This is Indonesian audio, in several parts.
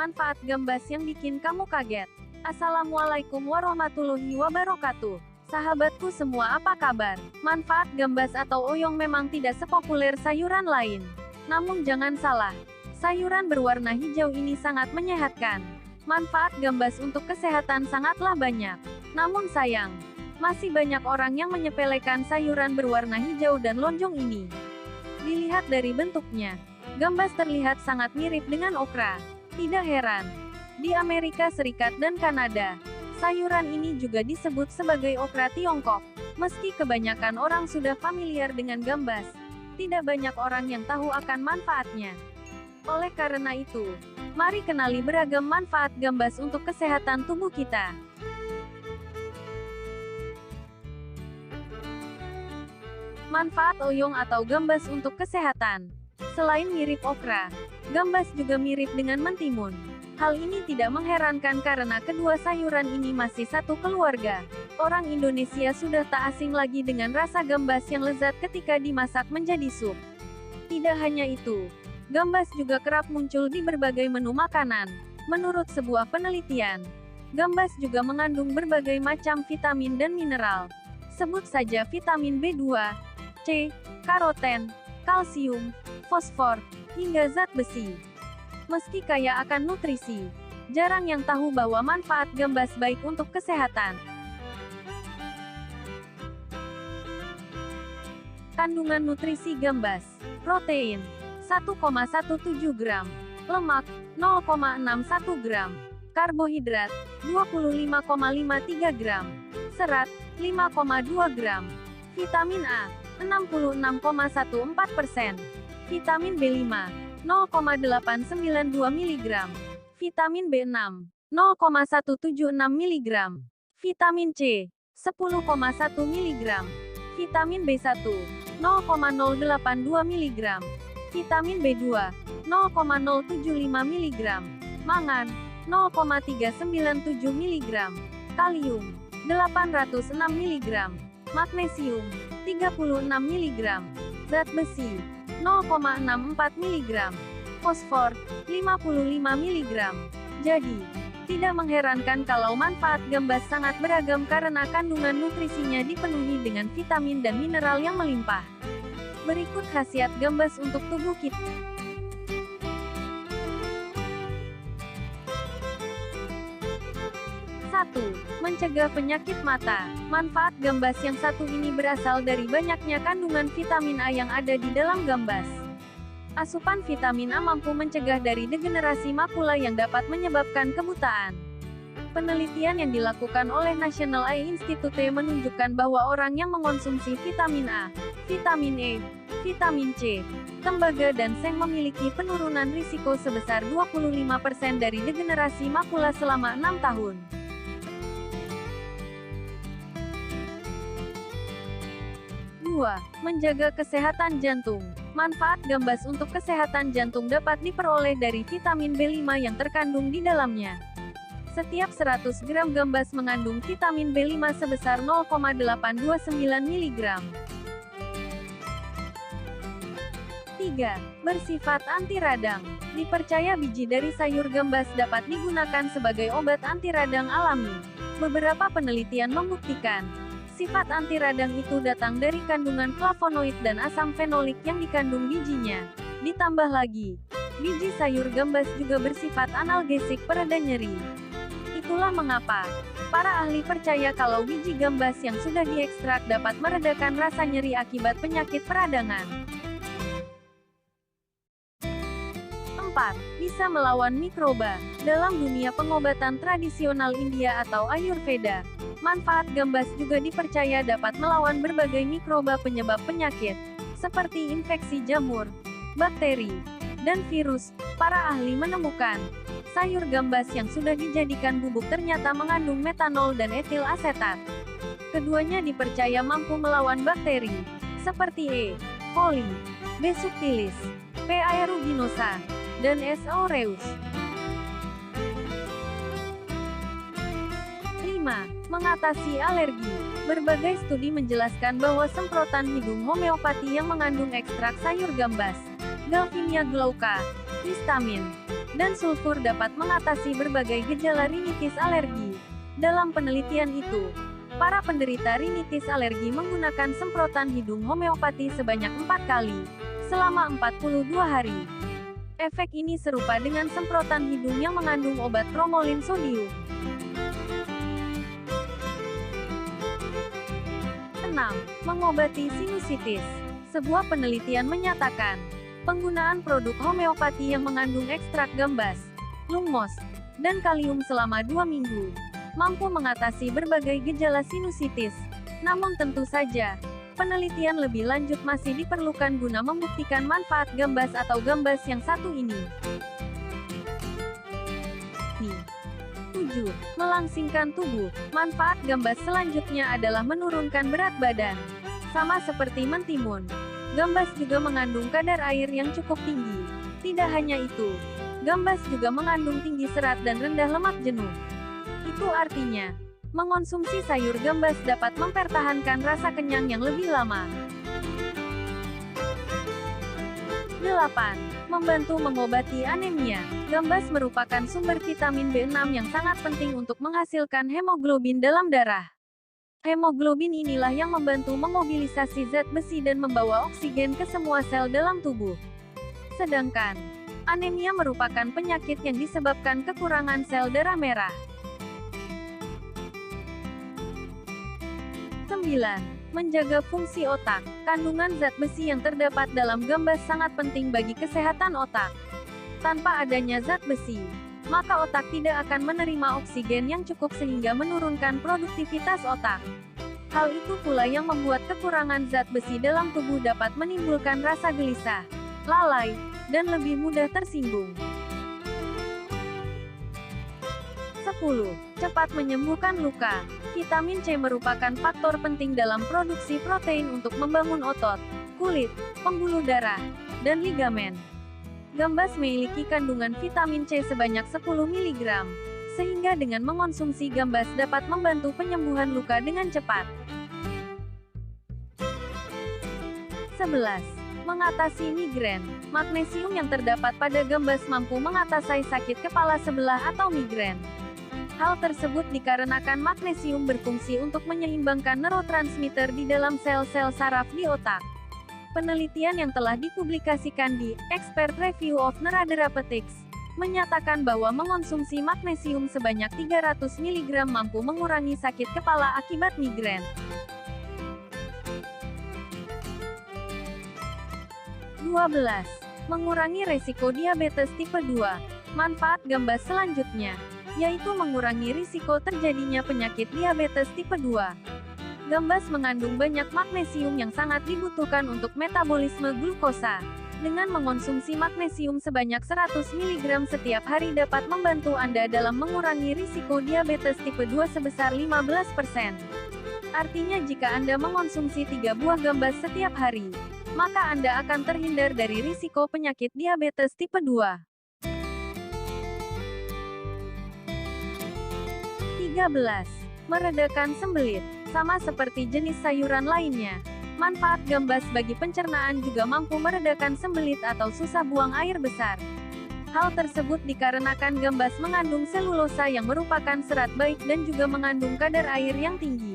manfaat gambas yang bikin kamu kaget. Assalamualaikum warahmatullahi wabarakatuh. Sahabatku semua, apa kabar? Manfaat gambas atau oyong memang tidak sepopuler sayuran lain. Namun jangan salah, sayuran berwarna hijau ini sangat menyehatkan. Manfaat gambas untuk kesehatan sangatlah banyak. Namun sayang, masih banyak orang yang menyepelekan sayuran berwarna hijau dan lonjong ini. Dilihat dari bentuknya, gambas terlihat sangat mirip dengan okra. Tidak heran, di Amerika Serikat dan Kanada, sayuran ini juga disebut sebagai okra Tiongkok. Meski kebanyakan orang sudah familiar dengan gambas, tidak banyak orang yang tahu akan manfaatnya. Oleh karena itu, mari kenali beragam manfaat gambas untuk kesehatan tubuh kita. Manfaat oyong atau gambas untuk kesehatan. Selain mirip okra, gambas juga mirip dengan mentimun. Hal ini tidak mengherankan karena kedua sayuran ini masih satu keluarga. Orang Indonesia sudah tak asing lagi dengan rasa gambas yang lezat ketika dimasak menjadi sup. Tidak hanya itu, gambas juga kerap muncul di berbagai menu makanan. Menurut sebuah penelitian, gambas juga mengandung berbagai macam vitamin dan mineral. Sebut saja vitamin B2, C, karoten, kalsium, fosfor, hingga zat besi. Meski kaya akan nutrisi, jarang yang tahu bahwa manfaat gambas baik untuk kesehatan. Kandungan nutrisi gambas: protein 1,17 gram, lemak 0,61 gram, karbohidrat 25,53 gram, serat 5,2 gram, vitamin A 66,14%, vitamin B5 0,892 mg, vitamin B6 0,176 mg, vitamin C 10,1 mg, vitamin B1 0,082 mg, vitamin B2 0,075 mg, mangan 0,397 mg, kalium 806 mg, magnesium 36 mg, zat besi 0,64 mg, fosfor 55 mg. Jadi, tidak mengherankan kalau manfaat gambas sangat beragam karena kandungan nutrisinya dipenuhi dengan vitamin dan mineral yang melimpah. Berikut khasiat gambas untuk tubuh kita. 1. Mencegah penyakit mata. Manfaat gambas yang satu ini berasal dari banyaknya kandungan vitamin A yang ada di dalam gambas. Asupan vitamin A mampu mencegah dari degenerasi makula yang dapat menyebabkan kebutaan. Penelitian yang dilakukan oleh National Eye Institute menunjukkan bahwa orang yang mengonsumsi vitamin A, vitamin E, vitamin C, tembaga dan seng memiliki penurunan risiko sebesar 25% dari degenerasi makula selama 6 tahun. 2. Menjaga kesehatan jantung. Manfaat gambas untuk kesehatan jantung dapat diperoleh dari vitamin B5 yang terkandung di dalamnya. Setiap 100 gram gambas mengandung vitamin B5 sebesar 0,829 mg. 3. Bersifat anti radang. Dipercaya biji dari sayur gambas dapat digunakan sebagai obat anti radang alami. Beberapa penelitian membuktikan sifat anti radang itu datang dari kandungan flavonoid dan asam fenolik yang dikandung bijinya. Ditambah lagi, biji sayur gambas juga bersifat analgesik, pereda nyeri. Itulah mengapa para ahli percaya kalau biji gambas yang sudah diekstrak dapat meredakan rasa nyeri akibat penyakit peradangan. 4. Bisa melawan mikroba. Dalam dunia pengobatan tradisional India atau Ayurveda, manfaat gambas juga dipercaya dapat melawan berbagai mikroba penyebab penyakit, seperti infeksi jamur, bakteri, dan virus. Para ahli menemukan sayur gambas yang sudah dijadikan bubuk ternyata mengandung metanol dan etil asetat. Keduanya dipercaya mampu melawan bakteri, seperti E. coli, B. subtilis, P. aeruginosa, dan S. aureus. 5. Mengatasi alergi. Berbagai studi menjelaskan bahwa semprotan hidung homeopati yang mengandung ekstrak sayur gambas, Galvinia glauca, histamin, dan sulfur dapat mengatasi berbagai gejala rinitis alergi. Dalam penelitian itu, para penderita rinitis alergi menggunakan semprotan hidung homeopati sebanyak 4 kali, selama 42 hari. Efek ini serupa dengan semprotan hidung yang mengandung obat promolin sodium. 6. Mengobati sinusitis. Sebuah penelitian menyatakan, penggunaan produk homeopati yang mengandung ekstrak gambas, lungmos, dan kalium selama 2 minggu, mampu mengatasi berbagai gejala sinusitis. Namun tentu saja, penelitian lebih lanjut masih diperlukan guna membuktikan manfaat gambas atau gambas yang satu ini. 7. Melangsingkan tubuh. Manfaat gambas selanjutnya adalah menurunkan berat badan. Sama seperti mentimun, gambas juga mengandung kadar air yang cukup tinggi. Tidak hanya itu, gambas juga mengandung tinggi serat dan rendah lemak jenuh. Itu artinya, mengonsumsi sayur gambas dapat mempertahankan rasa kenyang yang lebih lama. 8. Membantu mengobati anemia. Gambas merupakan sumber vitamin B6 yang sangat penting untuk menghasilkan hemoglobin dalam darah. Hemoglobin inilah yang membantu memobilisasi zat besi dan membawa oksigen ke semua sel dalam tubuh. Sedangkan, anemia merupakan penyakit yang disebabkan kekurangan sel darah merah. 9. Menjaga fungsi otak. Kandungan zat besi yang terdapat dalam gambas sangat penting bagi kesehatan otak. Tanpa adanya zat besi, maka otak tidak akan menerima oksigen yang cukup sehingga menurunkan produktivitas otak. Hal itu pula yang membuat kekurangan zat besi dalam tubuh dapat menimbulkan rasa gelisah, lalai, dan lebih mudah tersinggung. 10. Cepat menyembuhkan luka. Vitamin C merupakan faktor penting dalam produksi protein untuk membangun otot, kulit, pembuluh darah, dan ligamen. Gambas memiliki kandungan vitamin C sebanyak 10 mg, sehingga dengan mengonsumsi gambas dapat membantu penyembuhan luka dengan cepat. 11. Mengatasi migrain. Magnesium yang terdapat pada gambas mampu mengatasi sakit kepala sebelah atau migrain. Hal tersebut dikarenakan magnesium berfungsi untuk menyeimbangkan neurotransmitter di dalam sel-sel saraf di otak. Penelitian yang telah dipublikasikan di Expert Review of Neurotherapeutics menyatakan bahwa mengonsumsi magnesium sebanyak 300 mg mampu mengurangi sakit kepala akibat migrain. 12. Mengurangi resiko diabetes tipe 2. Manfaat gambas selanjutnya yaitu mengurangi risiko terjadinya penyakit diabetes tipe 2. Gambas mengandung banyak magnesium yang sangat dibutuhkan untuk metabolisme glukosa. Dengan mengonsumsi magnesium sebanyak 100 mg setiap hari dapat membantu Anda dalam mengurangi risiko diabetes tipe 2 sebesar 15%. Artinya jika Anda mengonsumsi 3 buah gambas setiap hari, maka Anda akan terhindar dari risiko penyakit diabetes tipe 2. 13. Meredakan sembelit. Sama seperti jenis sayuran lainnya, manfaat gambas bagi pencernaan juga mampu meredakan sembelit atau susah buang air besar. Hal tersebut dikarenakan gambas mengandung selulosa yang merupakan serat baik dan juga mengandung kadar air yang tinggi.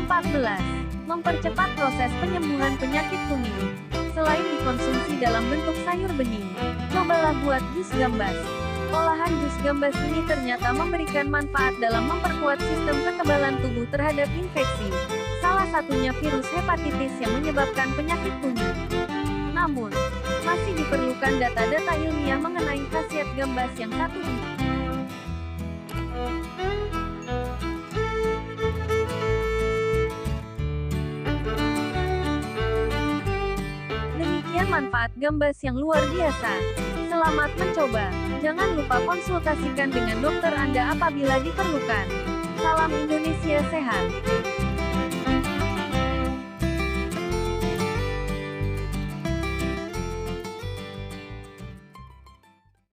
14. Mempercepat proses penyembuhan penyakit kuning. Selain dikonsumsi dalam bentuk sayur bening, cobalah buat jus gambas. Olahan jus gambas ini ternyata memberikan manfaat dalam memperkuat sistem kekebalan tubuh terhadap infeksi, salah satunya virus hepatitis yang menyebabkan penyakit kuning. Namun, masih diperlukan data-data ilmiah mengenai khasiat gambas yang satu ini. Demikian manfaat gambas yang luar biasa. Selamat mencoba. Jangan lupa konsultasikan dengan dokter Anda apabila diperlukan. Salam Indonesia Sehat.